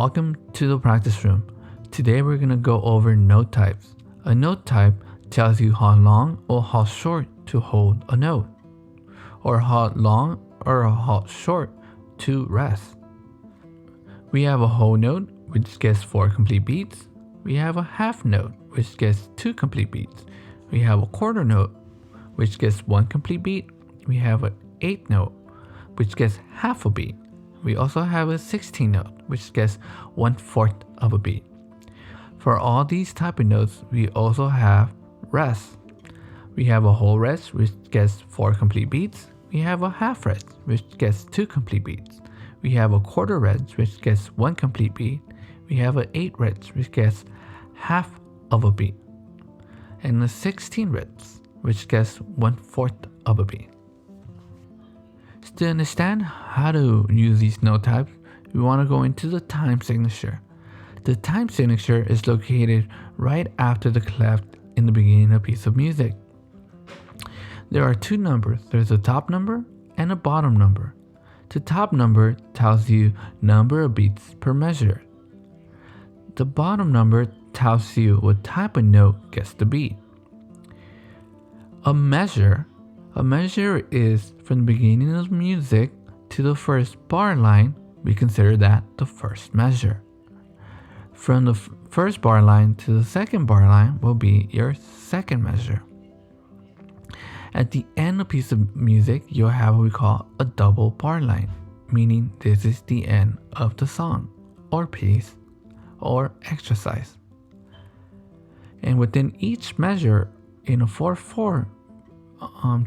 Welcome to the practice room. Today we're going to go over note types. A note type tells you how long or how short to hold a note, or how long or how short to rest. We have a whole note, which gets 4 complete beats. We have a half note, which gets 2 complete beats. We have a quarter note, which gets 1 complete beat. We have an 8th note, which gets half a beat. We also have a 16th note, which gets 1/4 of a beat. For all these type of notes, we also have rests. We have a whole rest, which gets 4 complete beats. We have a half rest, which gets 2 complete beats. We have a quarter rest, which gets 1 complete beat. We have an 8 rest, which gets half of a beat. And a 16 rest, which gets 1/4 of a beat. To understand how to use these note types, we want to go into the time signature. The time signature is located right after the clef in the beginning of a piece of music. There are 2 numbers. There's a top number and a bottom number. The top number tells you number of beats per measure. The bottom number tells you what type of note gets the beat. A measure is from the beginning of music to the first bar line. We consider that the first measure. From the first bar line to the second bar line will be your second measure. At the end of a piece of music, you'll have what we call a double bar line, meaning this is the end of the song or piece or exercise. And within each measure in a 4/4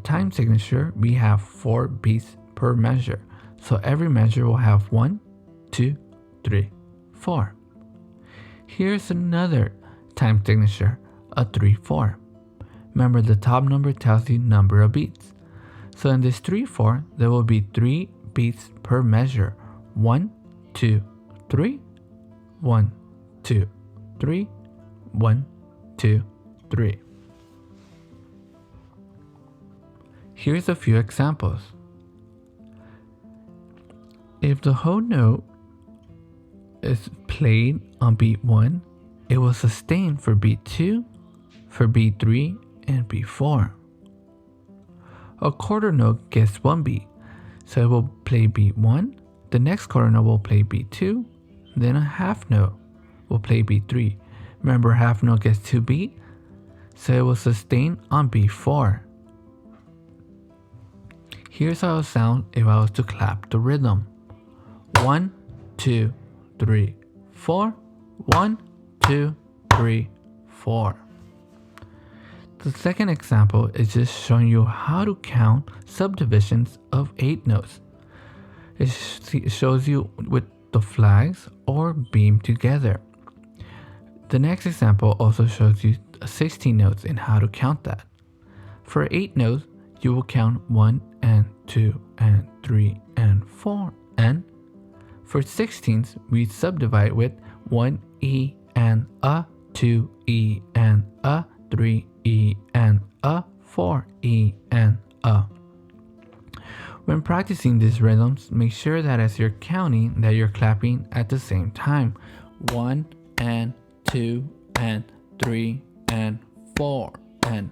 time signature, we have 4 beats per measure. So every measure will have 1, 2, 3, 4. Here's another time signature, a 3/4. Remember, the top number tells you number of beats. So in this 3/4, there will be 3 beats per measure. 1, 2, 3, 1, 2, 3, 1, 2, 3. Here's a few examples. If the whole note is played on beat 1, it will sustain for beat 2, for beat 3, and beat 4. A quarter note gets 1 beat, so it will play beat 1, the next quarter note will play beat 2, then a half note will play beat 3. Remember, half note gets 2 beat, so it will sustain on beat 4. Here's how it would sound if I was to clap the rhythm. 1, 2, 3, 4. 1, 2, 3, 4. The second example is just showing you how to count subdivisions of 8 notes. It shows you with the flags or beam together. The next example also shows you 16 notes and how to count that. For 8 notes, you will count 1 and 2 and 3 and 4. And for 16s, we subdivide with 1 E and a, 2 E and a, 3 E and a, 4 E and a. When practicing these rhythms, make sure that as you're counting that you're clapping at the same time. 1 and 2 and 3 and 4 and.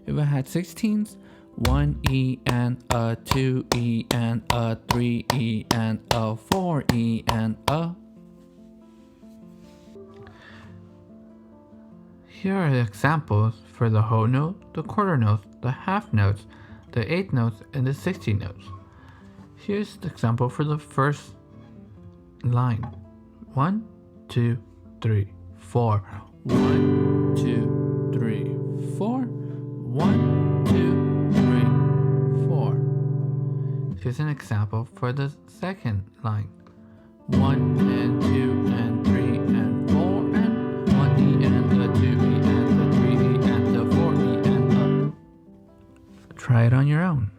If I had 16s, 1 E and a, 2 E and a, 3 E and a, 4 E and a. Here are the examples for the whole note, the quarter notes, the half notes, the 8 notes, and the 16 notes. Here's the example for the first line. 1, 2, 3, 4. 1, 2, 3, 4. 1, 2, 3, 4. Here's an example for the second line. 1 and 2 and 3 and 4 and 1 E and a, 2 E and a, 3 E and a, 4 E and a. Try it on your own.